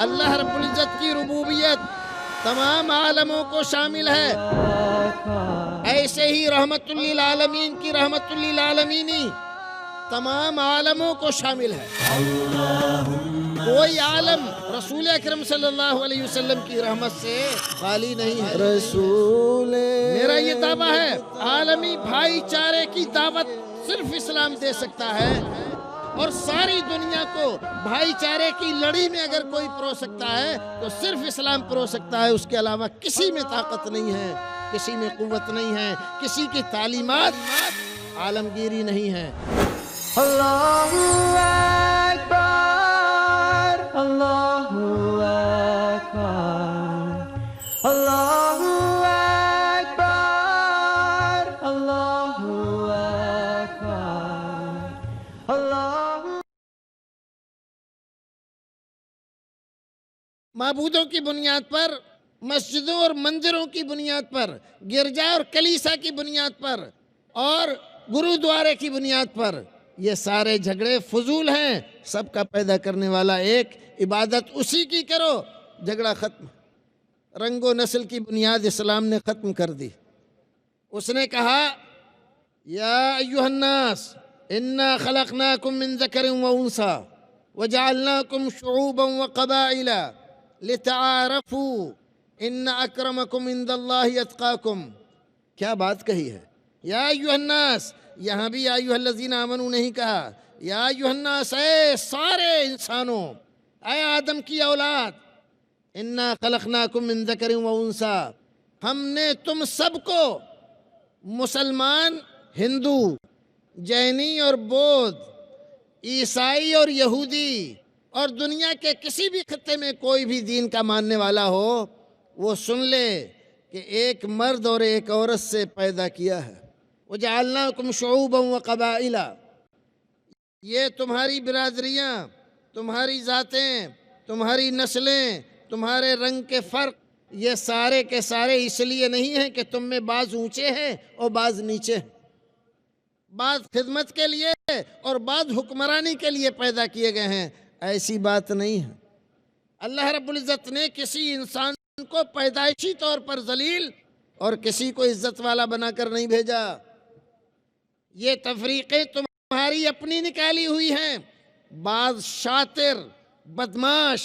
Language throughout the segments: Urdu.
اللہ رب العزت کی ربوبیت تمام عالموں کو شامل ہے، ایسے ہی رحمت للعالمین کی رحمت للعالمینی تمام عالموں کو شامل ہے۔ کوئی عالم رسول اکرم صلی اللہ علیہ وسلم کی رحمت سے خالی نہیں ہے۔ میرا یہ دعویٰ ہے، عالمی بھائی چارے کی دعوت صرف اسلام دے سکتا ہے، اور ساری دنیا کو بھائی چارے کی لڑی میں اگر کوئی پرو سکتا ہے تو صرف اسلام پرو سکتا ہے۔ اس کے علاوہ کسی میں طاقت نہیں ہے، کسی میں قوت نہیں ہے، کسی کی تعلیمات عالمگیری نہیں ہے۔ اللہ اکبر، اللہ اکبر، اللہ اکبر، اللہ اکبر، اللہ۔ معبودوں کی بنیاد پر، مسجدوں اور مندروں کی بنیاد پر، گرجا اور کلیسا کی بنیاد پر اور گرودوارے کی بنیاد پر، یہ سارے جھگڑے فضول ہیں۔ سب کا پیدا کرنے والا ایک، عبادت اسی کی کرو، جھگڑا ختم۔ رنگ و نسل کی بنیاد اسلام نے ختم کر دی۔ اس نے کہا یا ایھا الناس انا خلقناکم من ذکر و انثی وجعلناکم شعوبا وقبائل لتعارفوا ان اکرمکم عند اللہ اتقاکم۔ کیا بات کہی ہے! یا ایھا الناس، یہاں بھی یا ایھا الذین آمنوا نہیں کہا، یا ایھا الناس، اے سارے انسانوں، اے آدم کی اولاد، انا خلقناکم من ذکر و انثی، ہم نے تم سب کو، مسلمان، ہندو، جینی اور بودھ، عیسائی اور یہودی، اور دنیا کے کسی بھی خطے میں کوئی بھی دین کا ماننے والا ہو، وہ سن لے کہ ایک مرد اور ایک عورت سے پیدا کیا ہے۔ وَجَعَلْنَاكُمْ شُعُوبًا وَقَبَائِلًا، یہ تمہاری برادریاں، تمہاری ذاتیں، تمہاری نسلیں، تمہارے رنگ کے فرق، یہ سارے کے سارے اس لیے نہیں ہیں کہ تم میں بعض اونچے ہیں اور بعض نیچے ہیں، بعض خدمت کے لیے اور بعض حکمرانی کے لیے پیدا کیے گئے ہیں، ایسی بات نہیں ہے۔ اللہ رب العزت نے کسی انسان کو پیدائشی طور پر ذلیل اور کسی کو عزت والا بنا کر نہیں بھیجا۔ یہ تفریقیں تمہاری اپنی نکالی ہوئی ہیں، بعض شاطر، بدماش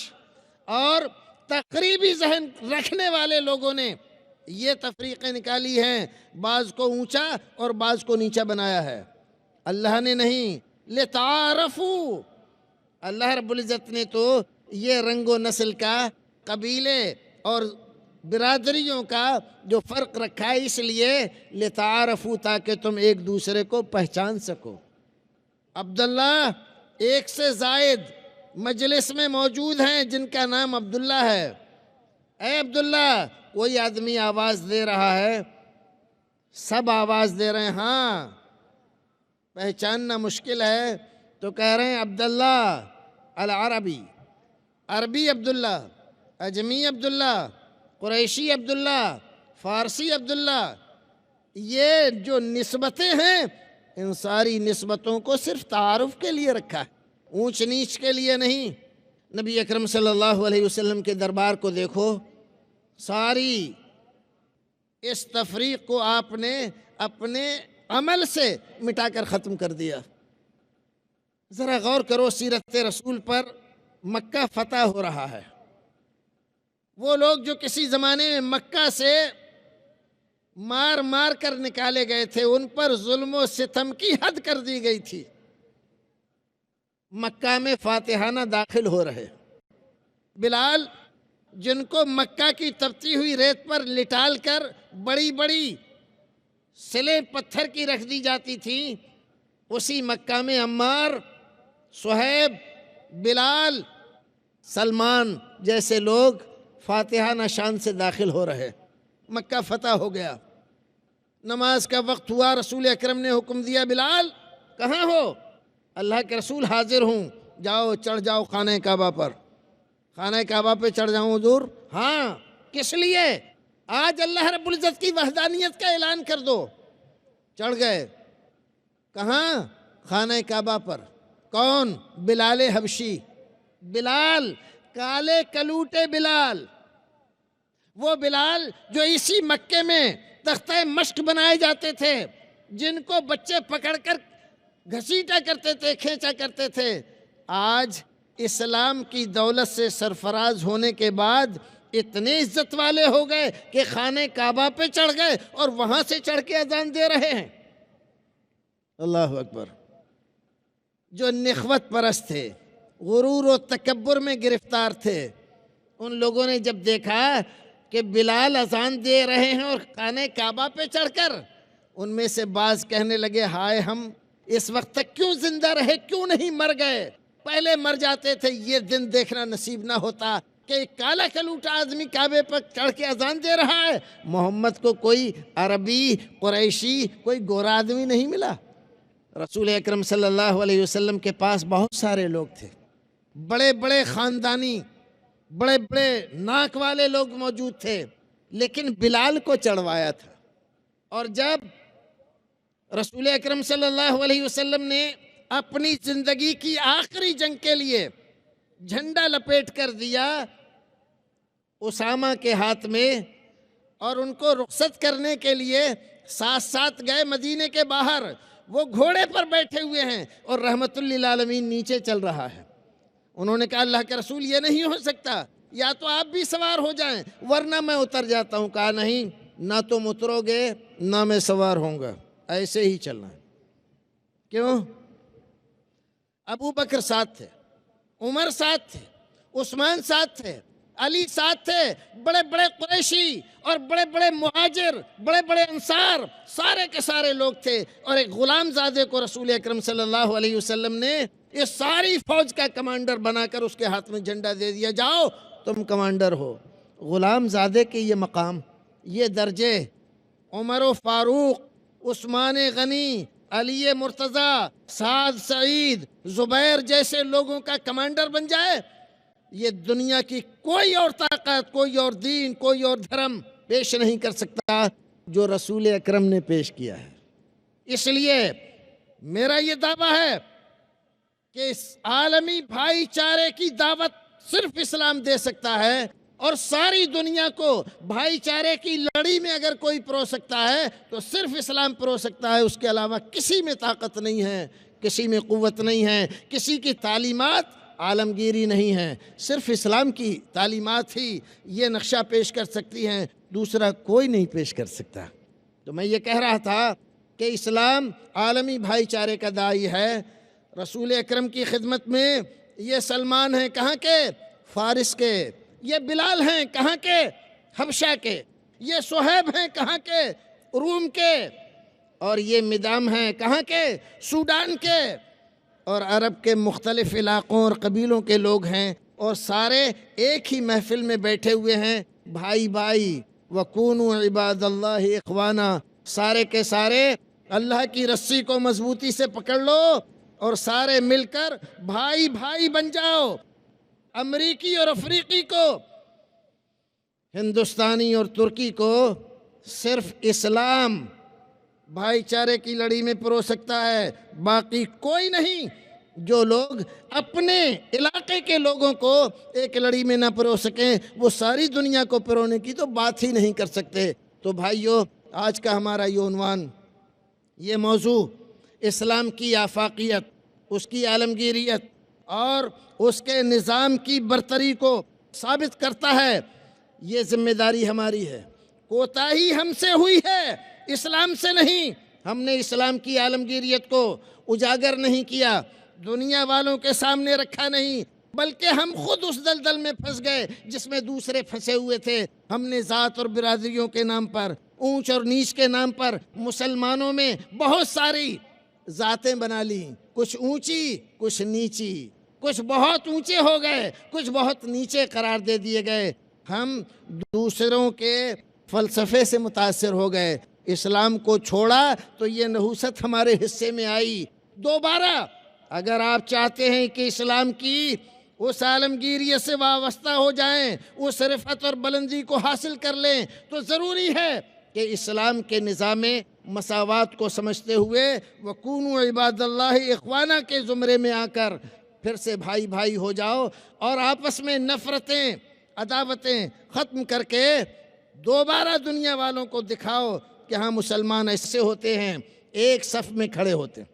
اور تقریبی ذہن رکھنے والے لوگوں نے یہ تفریقیں نکالی ہیں، بعض کو اونچا اور بعض کو نیچا بنایا ہے، اللہ نے نہیں۔ لتعارفوا، اللہ رب العزت نے تو یہ رنگ و نسل کا، قبیلے اور برادریوں کا جو فرق رکھا ہے، اس لیے لتعارفوا، تاکہ تم ایک دوسرے کو پہچان سکو۔ عبداللہ، ایک سے زائد مجلس میں موجود ہیں جن کا نام عبداللہ ہے۔ اے عبداللہ، کوئی آدمی آواز دے رہا ہے، سب آواز دے رہے ہیں، ہاں پہچاننا مشکل ہے، تو کہہ رہے ہیں عبداللہ العربی، عربی عبداللہ، اجمی عبداللہ، قریشی عبداللہ، فارسی عبداللہ۔ یہ جو نسبتیں ہیں، ان ساری نسبتوں کو صرف تعارف کے لیے رکھا ہے، اونچ نیچ کے لیے نہیں۔ نبی اکرم صلی اللہ علیہ وسلم کے دربار کو دیکھو، ساری اس تفریق کو آپ نے اپنے عمل سے مٹا کر ختم کر دیا۔ ذرا غور کرو، سیرت رسول پر مکہ فتح ہو رہا ہے، وہ لوگ جو کسی زمانے میں مکہ سے مار مار کر نکالے گئے تھے، ان پر ظلم و ستم کی حد کر دی گئی تھی، مکہ میں فاتحانہ داخل ہو رہے۔ بلال، جن کو مکہ کی تپتی ہوئی ریت پر لٹال کر بڑی بڑی سلیں پتھر کی رکھ دی جاتی تھیں، اسی مکہ میں عمار، صہیب، بلال، سلمان جیسے لوگ فاتحانہ شان سے داخل ہو رہے۔ مکہ فتح ہو گیا، نماز کا وقت ہوا، رسول اکرم نے حکم دیا، بلال کہاں ہو؟ اللہ کے رسول، حاضر ہوں۔ جاؤ، چڑھ جاؤ خانہ کعبہ پر۔ خانہ کعبہ پہ چڑھ جاؤں حضور؟ ہاں، کس لیے؟ آج اللہ رب العزت کی وحدانیت کا اعلان کر دو۔ چڑھ گئے، کہاں؟ خانہ کعبہ پر۔ کون؟ بلال حبشی۔ بلال، کالے کلوٹے بلال، وہ بلال جو اسی مکے میں تختہ مشق بنائے جاتے تھے، جن کو بچے پکڑ کر گھسیٹا کرتے تھے، کھینچا کرتے تھے، آج اسلام کی دولت سے سرفراز ہونے کے بعد اتنے عزت والے ہو گئے کہ خانہ کعبہ پہ چڑھ گئے اور وہاں سے چڑھ کے اذان دے رہے ہیں۔ اللہ اکبر۔ جو نخوت پرست تھے، غرور و تکبر میں گرفتار تھے، ان لوگوں نے جب دیکھا کہ بلال اذان دے رہے ہیں اور خانہ کعبہ پہ چڑھ کر، ان میں سے بعض کہنے لگے ہائے ہم اس وقت تک کیوں زندہ رہے، کیوں نہیں مر گئے، پہلے مر جاتے تھے، یہ دن دیکھنا نصیب نہ ہوتا کہ ایک کالا کلوٹا آدمی کعبے پر چڑھ کے اذان دے رہا ہے۔ محمد کو کوئی عربی قریشی کوئی گورا آدمی نہیں ملا۔ رسول اکرم صلی اللہ علیہ وسلم کے پاس بہت سارے لوگ تھے، بڑے بڑے خاندانی، بڑے بڑے ناک والے لوگ موجود تھے، لیکن بلال کو چڑھوایا تھا۔ اور جب رسول اکرم صلی اللہ علیہ وسلم نے اپنی زندگی کی آخری جنگ کے لیے جھنڈا لپیٹ کر دیا اسامہ کے ہاتھ میں، اور ان کو رخصت کرنے کے لیے ساتھ ساتھ گئے مدینے کے باہر، وہ گھوڑے پر بیٹھے ہوئے ہیں اور رحمت للعالمین نیچے چل رہا ہے۔ انہوں نے کہا اللہ کے رسول یہ نہیں ہو سکتا، یا تو آپ بھی سوار ہو جائیں ورنہ میں اتر جاتا ہوں۔ کہا نہیں، نہ تم اترو گے نہ میں سوار ہوں گا، ایسے ہی چلنا ہے۔ کیوں؟ ابو بکر ساتھ تھے، عمر ساتھ تھے، عثمان ساتھ تھے، علی ساتھ تھے، بڑے بڑے قریشی اور بڑے بڑے مہاجر، بڑے بڑے انصار، سارے کے سارے لوگ تھے، اور ایک غلام زادے کو رسول اکرم صلی اللہ علیہ وسلم نے اس ساری فوج کا کمانڈر بنا کر اس کے ہاتھ میں جھنڈا دے دیا، جاؤ تم کمانڈر ہو۔ غلام زادے کے یہ مقام، یہ درجے، عمر و فاروق، عثمان غنی، علی مرتضیٰ، سعد سعید، زبیر جیسے لوگوں کا کمانڈر بن جائے، یہ دنیا کی کوئی اور طاقت، کوئی اور دین، کوئی اور دھرم پیش نہیں کر سکتا جو رسول اکرم نے پیش کیا ہے۔ اس لیے میرا یہ دعویٰ ہے کہ اس عالمی بھائی چارے کی دعوت صرف اسلام دے سکتا ہے، اور ساری دنیا کو بھائی چارے کی لڑی میں اگر کوئی پرو سکتا ہے تو صرف اسلام پرو سکتا ہے، اس کے علاوہ کسی میں طاقت نہیں ہے، کسی میں قوت نہیں ہے، کسی کی تعلیمات عالمگیری نہیں ہے، صرف اسلام کی تعلیمات ہی یہ نقشہ پیش کر سکتی ہیں، دوسرا کوئی نہیں پیش کر سکتا۔ تو میں یہ کہہ رہا تھا کہ اسلام عالمی بھائی چارے کا داعی ہے۔ رسول اکرم کی خدمت میں یہ سلمان ہیں کہاں کے؟ فارس کے۔ یہ بلال ہیں کہاں کے؟ حبشہ کے۔ یہ صہیب ہیں کہاں کے؟ روم کے۔ اور یہ مدام ہیں کہاں کے؟ سوڈان کے۔ اور عرب کے مختلف علاقوں اور قبیلوں کے لوگ ہیں، اور سارے ایک ہی محفل میں بیٹھے ہوئے ہیں، بھائی بھائی، وَكُونُوا عِبَادَ اللَّهِ إِخْوَانًا، سارے کے سارے اللہ کی رسی کو مضبوطی سے پکڑ لو اور سارے مل کر بھائی بھائی بن جاؤ۔ امریکی اور افریقی کو، ہندوستانی اور ترکی کو صرف اسلام بھائی چارے کی لڑی میں پرو سکتا ہے، باقی کوئی نہیں۔ جو لوگ اپنے علاقے کے لوگوں کو ایک لڑی میں نہ پرو سکیں، وہ ساری دنیا کو پرونے کی تو بات ہی نہیں کر سکتے۔ تو بھائیو، آج کا ہمارا یہ عنوان، یہ موضوع اسلام کی آفاقیت، اس کی عالمگیریت اور اس کے نظام کی برتری کو ثابت کرتا ہے۔ یہ ذمہ داری ہماری ہے، کوتاہی ہم سے ہوئی ہے، اسلام سے نہیں۔ ہم نے اسلام کی عالمگیریت کو اجاگر نہیں کیا، دنیا والوں کے سامنے رکھا نہیں، بلکہ ہم خود اس دلدل میں پھنس گئے جس میں دوسرے پھنسے ہوئے تھے۔ ہم نے ذات اور برادریوں کے نام پر، اونچ اور نیچ کے نام پر مسلمانوں میں بہت ساری ذاتیں بنا لی، کچھ اونچی کچھ نیچی، کچھ بہت اونچے ہو گئے، کچھ بہت نیچے قرار دے دیے گئے۔ ہم دوسروں کے فلسفے سے متاثر ہو گئے، اسلام کو چھوڑا تو یہ نحوست ہمارے حصے میں آئی۔ دوبارہ اگر آپ چاہتے ہیں کہ اسلام کی اس عالمگیریت سے وابستہ ہو جائیں، اس رفعت اور بلندی کو حاصل کر لیں، تو ضروری ہے کہ اسلام کے نظام مساوات کو سمجھتے ہوئے وَكُونُوا عِبَادَ اللَّهِ إِخْوَانًا کے زمرے میں آ کر پھر سے بھائی بھائی ہو جاؤ اور آپس میں نفرتیں عداوتیں ختم کر کے دوبارہ دنیا والوں کو دکھاؤ کہ ہاں مسلمان ایسے ہوتے ہیں، ایک صف میں کھڑے ہوتے ہیں۔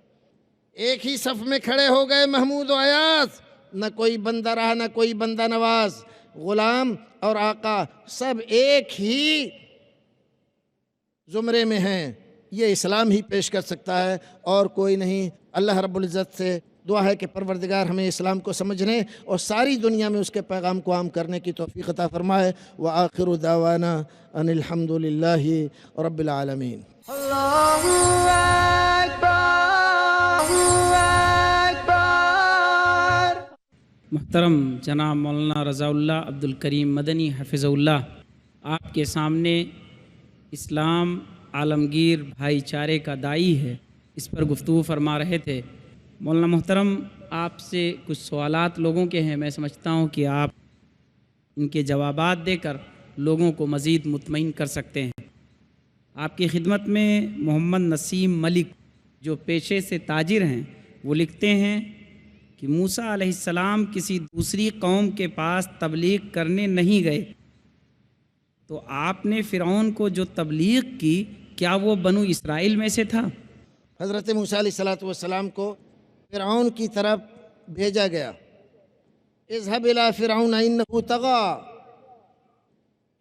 ایک ہی صف میں کھڑے ہو گئے محمود و ایاز، نہ کوئی بندہ رہا نہ کوئی بندہ نواز، غلام اور آقا سب ایک ہی زمرے میں ہیں۔ یہ اسلام ہی پیش کر سکتا ہے اور کوئی نہیں۔ اللہ رب العزت سے دعا ہے کہ پروردگار ہمیں اسلام کو سمجھنے اور ساری دنیا میں اس کے پیغام کو عام کرنے کی توفیق عطا فرمائے۔ وآخر دعوانا ان الحمد للہ رب العالمین۔ Allahu Akbar, Allahu Akbar. محترم جناب مولانا رضا اللہ عبد الکریم مدنی حفظ اللہ، آپ کے سامنے اسلام عالمگیر بھائی چارے کا داعی ہے، اس پر گفتگو فرما رہے تھے۔ مولانا محترم، آپ سے کچھ سوالات لوگوں کے ہیں، میں سمجھتا ہوں کہ آپ ان کے جوابات دے کر لوگوں کو مزید مطمئن کر سکتے ہیں۔ آپ کی خدمت میں محمد نسیم ملک جو پیشے سے تاجر ہیں، وہ لکھتے ہیں کہ موسیٰ علیہ السلام کسی دوسری قوم کے پاس تبلیغ کرنے نہیں گئے، تو آپ نے فرعون کو جو تبلیغ کی کیا وہ بنو اسرائیل میں سے تھا؟ حضرت موسیٰ علیہ السلام کو فرعون کی طرف بھیجا گیا۔ اذهب الى فرعون انه طغى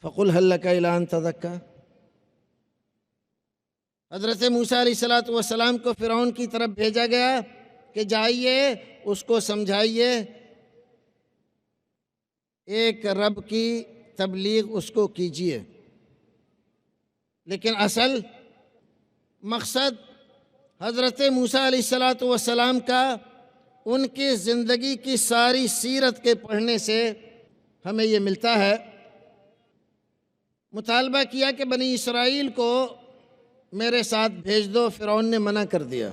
فقل هل لك الى ان تزكى۔ حضرت موسیٰ علیہ السلام کو فرعون کی طرف بھیجا گیا کہ جائیے اس کو سمجھائیے، ایک رب کی تبلیغ اس کو کیجیے۔ لیکن اصل مقصد حضرت موسیٰ علیہ السلام کا ان کی زندگی کی ساری سیرت کے پڑھنے سے ہمیں یہ ملتا ہے۔ مطالبہ کیا کہ بنی اسرائیل کو میرے ساتھ بھیج دو، فرعون نے منع کر دیا۔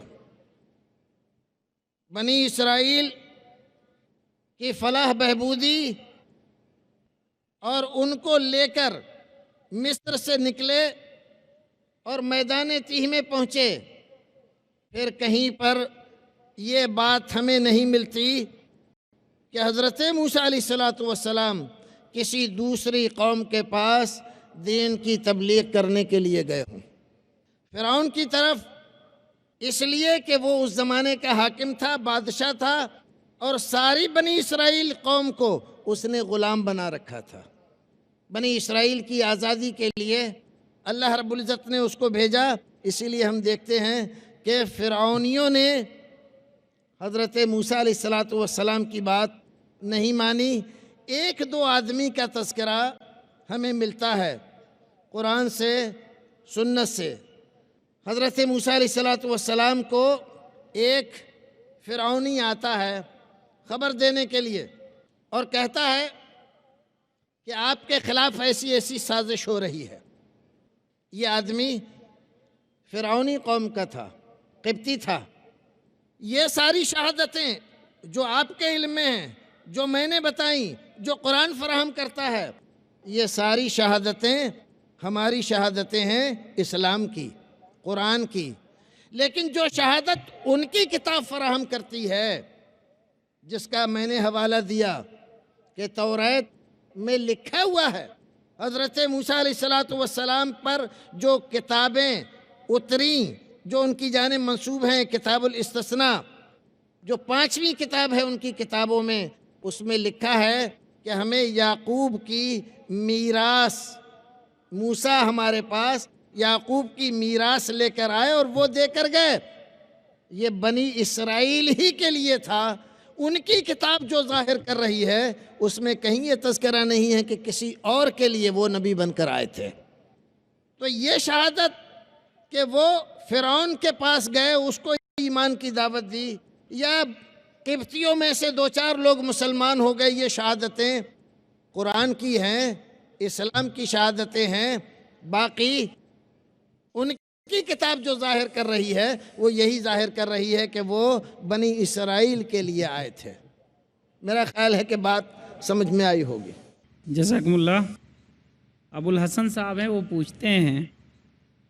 بنی اسرائیل کی فلاح بہبودی اور ان کو لے کر مصر سے نکلے اور میدان تیہ میں پہنچے، پھر کہیں پر یہ بات ہمیں نہیں ملتی کہ حضرت موسیٰ علیہ السلام کسی دوسری قوم کے پاس دین کی تبلیغ کرنے کے لیے گئے ہوں۔ فرعون کی طرف اس لیے کہ وہ اس زمانے کا حاکم تھا، بادشاہ تھا، اور ساری بنی اسرائیل قوم کو اس نے غلام بنا رکھا تھا۔ بنی اسرائیل کی آزادی کے لیے اللہ رب العزت نے اس کو بھیجا۔ اسی لیے ہم دیکھتے ہیں کہ فرعونیوں نے حضرت موسیٰ علیہ السلام کی بات نہیں مانی۔ ایک دو آدمی کا تذکرہ ہمیں ملتا ہے قرآن سے، سنت سے۔ حضرت موسیٰ علیہ السلام کو ایک فرعونی آتا ہے خبر دینے کے لیے اور کہتا ہے کہ آپ کے خلاف ایسی ایسی سازش ہو رہی ہے۔ یہ آدمی فرعونی قوم کا تھا، قبطی تھا۔ یہ ساری شہادتیں جو آپ کے علم میں ہیں، جو میں نے بتائیں، جو قرآن فراہم کرتا ہے، یہ ساری شہادتیں ہماری شہادتیں ہیں اسلام کی، قرآن کی۔ لیکن جو شہادت ان کی کتاب فراہم کرتی ہے، جس کا میں نے حوالہ دیا کہ توریت میں لکھا ہوا ہے حضرت موسیٰ علیہ السلام پر جو کتابیں اتریں، جو ان کی جانب منسوب ہیں، کتاب الاستثناء جو 5ویں کتاب ہے ان کی کتابوں میں، اس میں لکھا ہے کہ ہمیں یعقوب کی میراث، موسیٰ ہمارے پاس یعقوب کی میراث لے کر آئے اور وہ دے کر گئے۔ یہ بنی اسرائیل ہی کے لیے تھا۔ ان کی کتاب جو ظاہر کر رہی ہے اس میں کہیں یہ تذکرہ نہیں ہے کہ کسی اور کے لیے وہ نبی بن کر آئے تھے۔ تو یہ شہادت کہ وہ فرعون کے پاس گئے، اس کو ایمان کی دعوت دی، یا قبطیوں میں سے 2-4 لوگ مسلمان ہو گئے، یہ شہادتیں قرآن کی ہیں، اسلام کی شہادتیں ہیں۔ باقی ان کی کتاب جو ظاہر کر رہی ہے وہ یہی ظاہر کر رہی ہے کہ وہ بنی اسرائیل کے لیے آئے تھے۔ میرا خیال ہے کہ بات سمجھ میں آئی ہوگی۔ جزاکم اللہ۔ ابو الحسن صاحب ہیں، وہ پوچھتے ہیں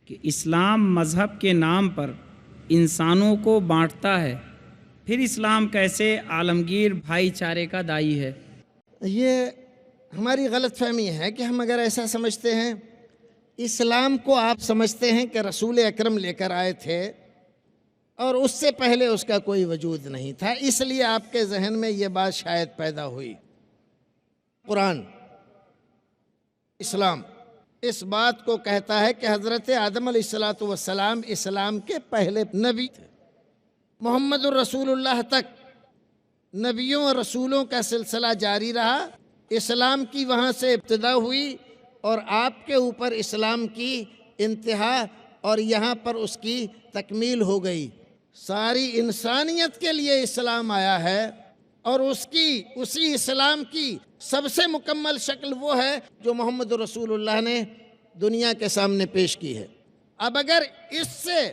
کہ اسلام مذہب کے نام پر انسانوں کو بانٹتا ہے، پھر اسلام کیسے عالمگیر بھائی چارے کا دائی ہے؟ یہ ہماری غلط فہمی ہے کہ ہم اگر ایسا سمجھتے ہیں، اسلام کو آپ سمجھتے ہیں کہ رسول اکرم لے کر آئے تھے اور اس سے پہلے اس کا کوئی وجود نہیں تھا، اس لیے آپ کے ذہن میں یہ بات شاید پیدا ہوئی۔ قرآن، اسلام اس بات کو کہتا ہے کہ حضرت آدم علیہ السلام اسلام کے پہلے نبی تھے۔ محمد الرسول اللہ تک نبیوں اور رسولوں کا سلسلہ جاری رہا، اسلام کی وہاں سے ابتدا ہوئی اور آپ کے اوپر اسلام کی انتہا اور یہاں پر اس کی تکمیل ہو گئی۔ ساری انسانیت کے لیے اسلام آیا ہے اور اسی اسلام کی سب سے مکمل شکل وہ ہے جو محمد رسول اللہ نے دنیا کے سامنے پیش کی ہے۔ اب اگر اس سے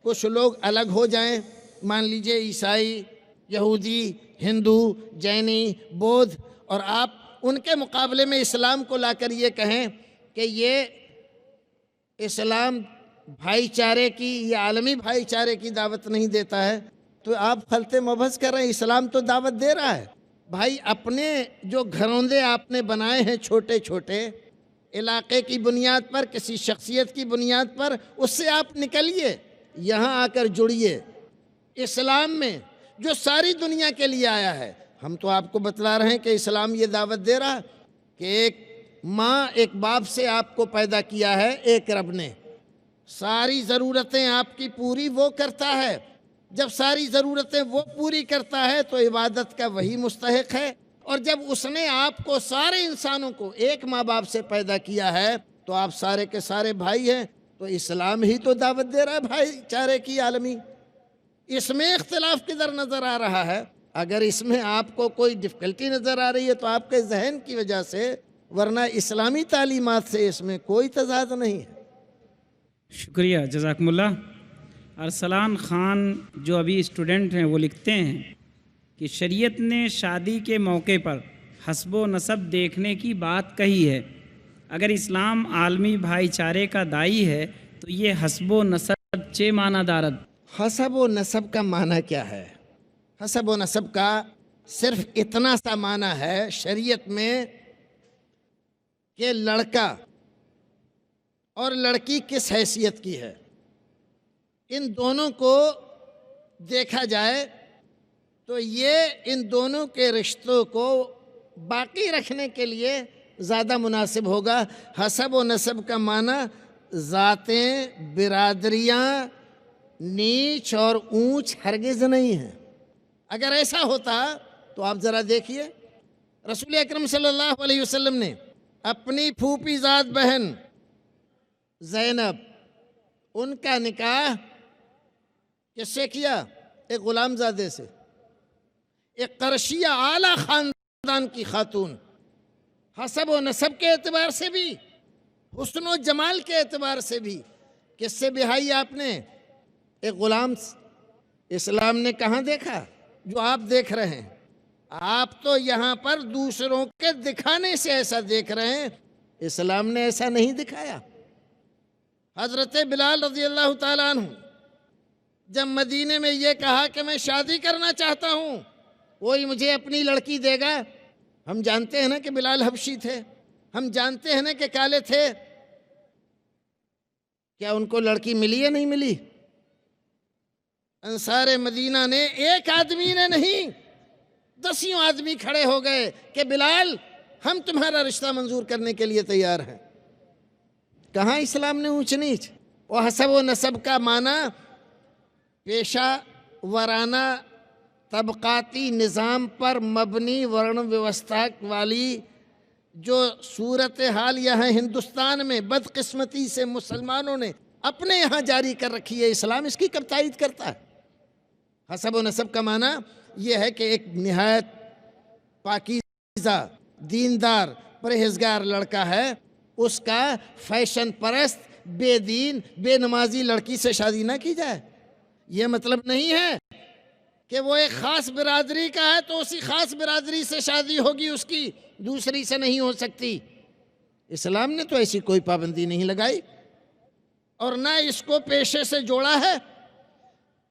کچھ لوگ الگ ہو جائیں، مان لیجئے عیسائی، یہودی، ہندو، جینی، بودھ، اور آپ ان کے مقابلے میں اسلام کو لا کر یہ کہیں کہ یہ اسلام بھائی چارے کی یا عالمی بھائی چارے کی دعوت نہیں دیتا ہے، تو آپ خلط مبحث کر رہے ہیں۔ اسلام تو دعوت دے رہا ہے۔ بھائی اپنے جو گھروندے آپ نے بنائے ہیں چھوٹے چھوٹے، علاقے کی بنیاد پر، کسی شخصیت کی بنیاد پر، اس سے آپ نکلیے، یہاں آ کر جڑیے اسلام میں جو ساری دنیا کے لیے آیا ہے۔ ہم تو آپ کو بتلا رہے ہیں کہ اسلام یہ دعوت دے رہا کہ ایک ماں ایک باپ سے آپ کو پیدا کیا ہے ایک رب نے، ساری ضرورتیں آپ کی پوری وہ کرتا ہے۔ جب ساری ضرورتیں وہ پوری کرتا ہے تو عبادت کا وہی مستحق ہے، اور جب اس نے آپ کو سارے انسانوں کو ایک ماں باپ سے پیدا کیا ہے تو آپ سارے کے سارے بھائی ہیں۔ تو اسلام ہی تو دعوت دے رہا ہے بھائی چارے کی عالمی۔ اس میں اختلاف کدھر نظر آ رہا ہے؟ اگر اس میں آپ کو کوئی ڈفیکلٹی نظر آ رہی ہے تو آپ کے ذہن کی وجہ سے، ورنہ اسلامی تعلیمات سے اس میں کوئی تضاد نہیں ہے۔ شکریہ، جزاکم اللہ۔ ارسلان خان جو ابھی اسٹوڈنٹ ہیں وہ لکھتے ہیں کہ شریعت نے شادی کے موقع پر حسب و نسب دیکھنے کی بات کہی ہے۔ اگر اسلام عالمی بھائی چارے کا دائی ہے تو یہ حسب و نسب چے معنی دارد؟ حسب و نسب کا معنی کیا ہے؟ حسب و نسب کا صرف اتنا سا معنی ہے شریعت میں کہ لڑکا اور لڑکی کس حیثیت کی ہے، ان دونوں کو دیکھا جائے تو یہ ان دونوں کے رشتوں کو باقی رکھنے کے لیے زیادہ مناسب ہوگا۔ حسب و نسب کا معنی ذاتیں، برادریاں، نیچ اور اونچ ہرگز نہیں ہیں۔ اگر ایسا ہوتا تو آپ ذرا دیکھیے، رسول اکرم صلی اللہ علیہ وسلم نے اپنی پھوپھی زاد بہن زینب، ان کا نکاح کس سے کیا؟ ایک غلام زادے سے، ایک قرشیہ اعلیٰ خاندان کی خاتون۔ حسب و نسب کے اعتبار سے بھی، حسن و جمال کے اعتبار سے بھی کس سے بہائی آپ نے؟ ایک غلام۔ اسلام نے کہاں دیکھا جو آپ دیکھ رہے ہیں؟ آپ تو یہاں پر دوسروں کے دکھانے سے ایسا دیکھ رہے ہیں، اسلام نے ایسا نہیں دکھایا۔ حضرت بلال رضی اللہ تعالیٰ عنہ جب مدینے میں یہ کہا کہ میں شادی کرنا چاہتا ہوں، کوئی مجھے اپنی لڑکی دے گا؟ ہم جانتے ہیں نا کہ بلال حبشی تھے، ہم جانتے ہیں نا کہ کالے تھے، کیا ان کو لڑکی ملی یا نہیں ملی؟ انصار مدینہ نے، ایک آدمی نے نہیں، 10 آدمی کھڑے ہو گئے کہ بلال ہم تمہارا رشتہ منظور کرنے کے لیے تیار ہیں۔ کہاں اسلام نے اونچ نیچ؟ وہ حسب و نسب کا معنی پیشہ ورانہ طبقاتی نظام پر مبنی ورن ویوستھا والی جو صورتحال یہاں ہندوستان میں بدقسمتی سے مسلمانوں نے اپنے یہاں جاری کر رکھی ہے، اسلام اس کی کب تائید کرتا ہے؟ حسب و نسب کا معنی یہ ہے کہ ایک نہایت پاکیزہ، دیندار، پرہیزگار لڑکا ہے، اس کا فیشن پرست، بے دین، بے نمازی لڑکی سے شادی نہ کی جائے۔ یہ مطلب نہیں ہے کہ وہ ایک خاص برادری کا ہے تو اسی خاص برادری سے شادی ہوگی اس کی، دوسری سے نہیں ہو سکتی۔ اسلام نے تو ایسی کوئی پابندی نہیں لگائی اور نہ اس کو پیشے سے جوڑا ہے۔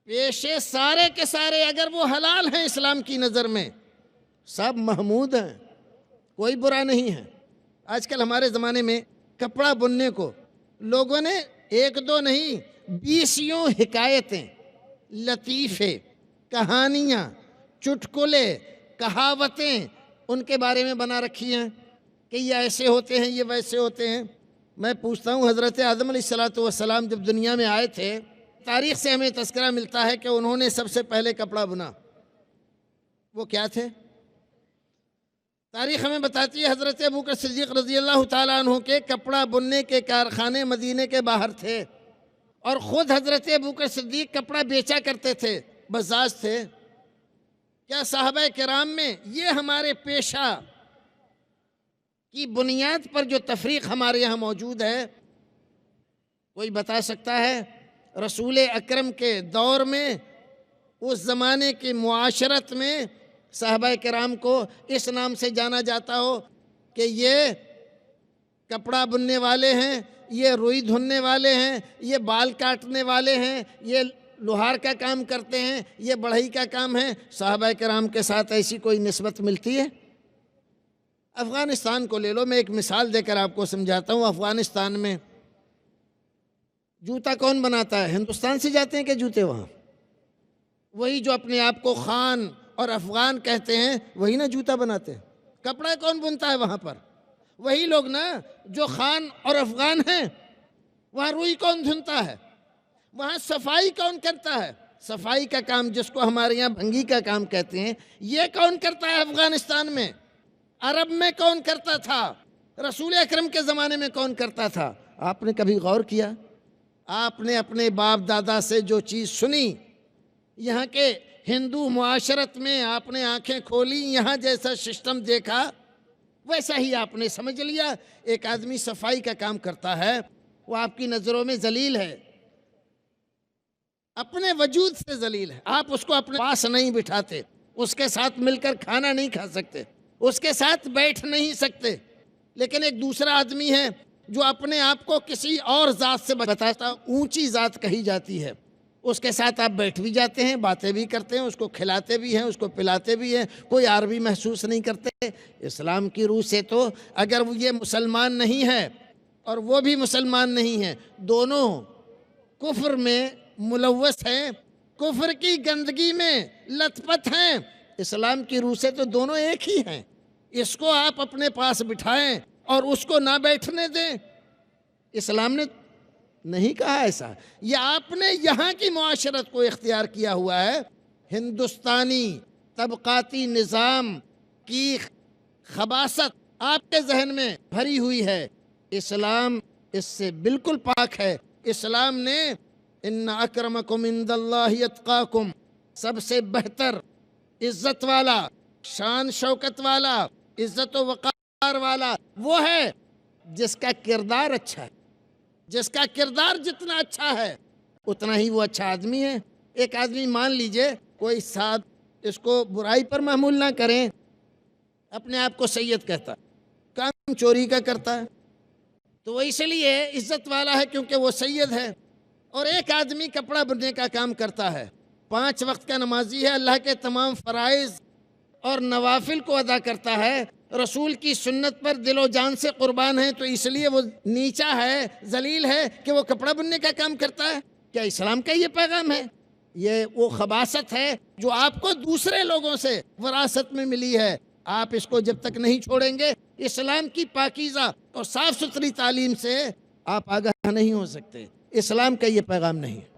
پیشے سارے کے سارے اگر وہ حلال ہیں اسلام کی نظر میں، سب محمود ہیں، کوئی برا نہیں ہے۔ آج کل ہمارے زمانے میں کپڑا بننے کو لوگوں نے ایک دو نہیں 20 حکایتیں، لطیفے، کہانیاں، چٹکلے، کہاوتیں ان کے بارے میں بنا رکھی ہیں کہ یہ ایسے ہوتے ہیں، یہ ویسے ہوتے ہیں۔ میں پوچھتا ہوں، حضرت آدم علیہ السلام جب دنیا میں آئے تھے، تاریخ سے ہمیں تذکرہ ملتا ہے کہ انہوں نے سب سے پہلے کپڑا بنا۔ وہ کیا تھے؟ تاریخ ہمیں بتاتی ہے حضرت ابوبکر صدیق رضی اللہ تعالیٰ عنہ کے کپڑا بننے کے کارخانے مدینے کے باہر تھے، اور خود حضرت ابوبکر صدیق کپڑا بیچا کرتے تھے، بزاز تھے۔ کیا صحابہ کرام میں یہ ہمارے پیشہ کی بنیاد پر جو تفریق ہمارے یہاں موجود ہے، کوئی بتا سکتا ہے؟ رسول اکرم کے دور میں، اس زمانے کی معاشرت میں صحابہ کرام کو اس نام سے جانا جاتا ہو کہ یہ کپڑا بننے والے ہیں، یہ روئی دھلنے والے ہیں، یہ بال کاٹنے والے ہیں، یہ لوہار کا کام کرتے ہیں، یہ بڑھئی کا کام ہے؟ صحابہ کرام کے ساتھ ایسی کوئی نسبت ملتی ہے؟ افغانستان کو لے لو، میں ایک مثال دے کر آپ کو سمجھاتا ہوں۔ افغانستان میں جوتا کون بناتا ہے؟ ہندوستان سے جاتے ہیں کہ جوتے وہاں؟ وہی جو اپنے آپ کو خان اور افغان کہتے ہیں، وہی نا جوتا بناتے ہیں۔ کپڑا کون بنتا ہے وہاں پر؟ وہی لوگ نا جو خان اور افغان ہیں۔ وہاں روئی کون دھنتا ہے؟ وہاں صفائی کون کرتا ہے؟ صفائی کا کام جس کو ہمارے یہاں بھنگی کا کام کہتے ہیں، یہ کون کرتا ہے افغانستان میں؟ عرب میں کون کرتا تھا؟ رسول اکرم کے زمانے میں کون کرتا تھا؟ آپ نے کبھی غور کیا؟ آپ نے اپنے باپ دادا سے جو چیز سنی، یہاں کے ہندو معاشرت میں آپ نے آنکھیں کھولی، یہاں جیسا سسٹم دیکھا ویسا ہی آپ نے سمجھ لیا۔ ایک آدمی صفائی کا کام کرتا ہے، وہ آپ کی نظروں میں ذلیل ہے، اپنے وجود سے ذلیل ہے۔ آپ اس کو اپنے پاس نہیں بٹھاتے، اس کے ساتھ مل کر کھانا نہیں کھا سکتے، اس کے ساتھ بیٹھ نہیں سکتے۔ لیکن ایک دوسرا آدمی ہے جو اپنے آپ کو کسی اور ذات سے بتاتا، اونچی ذات کہی جاتی ہے، اس کے ساتھ آپ بیٹھ بھی جاتے ہیں، باتیں بھی کرتے ہیں، اس کو کھلاتے بھی ہیں، اس کو پلاتے بھی ہیں، کوئی عار بھی محسوس نہیں کرتے۔ اسلام کی روح سے تو اگر وہ یہ مسلمان نہیں ہے اور وہ بھی مسلمان نہیں ہے، دونوں کفر میں ملوث ہیں، کفر کی گندگی میں لت پت ہیں، اسلام کی روح سے تو دونوں ایک ہی ہیں۔ اس کو آپ اپنے پاس بٹھائیں اور اس کو نہ بیٹھنے دیں، اسلام نے نہیں کہا ایسا۔ یہ آپ نے یہاں کی معاشرت کو اختیار کیا ہوا ہے۔ ہندوستانی طبقاتی نظام کی خباثت آپ کے ذہن میں بھری ہوئی ہے، اسلام اس سے بالکل پاک ہے۔ اسلام نے ان اکرمکم عند اللہ اتقاکم، سب سے بہتر، عزت والا، شان شوکت والا، عزت و وقار والا وہ ہے جس کا کردار اچھا ہے۔ جس کا کردار جتنا اچھا ہے اتنا ہی وہ اچھا آدمی ہے۔ ایک آدمی مان لیجئے کوئی ساتھ اس کو برائی پر محمول نہ کریں، اپنے آپ کو سید کہتا، کام چوری کا کرتا ہے تو وہ اس لیے عزت والا ہے کیونکہ وہ سید ہے۔ اور ایک آدمی کپڑا بننے کا کام کرتا ہے، 5 وقت کا نمازی ہے، اللہ کے تمام فرائض اور نوافل کو ادا کرتا ہے، رسول کی سنت پر دل و جان سے قربان ہے، تو اس لیے وہ نیچا ہے، ذلیل ہے کہ وہ کپڑا بننے کا کام کرتا ہے۔ کیا اسلام کا یہ پیغام ہے؟ یہ وہ خباثت ہے جو آپ کو دوسرے لوگوں سے وراثت میں ملی ہے۔ آپ اس کو جب تک نہیں چھوڑیں گے، اسلام کی پاکیزہ اور صاف ستھری تعلیم سے آپ آگاہ نہیں ہو سکتے۔ اسلام کا یہ پیغام نہیں ہے۔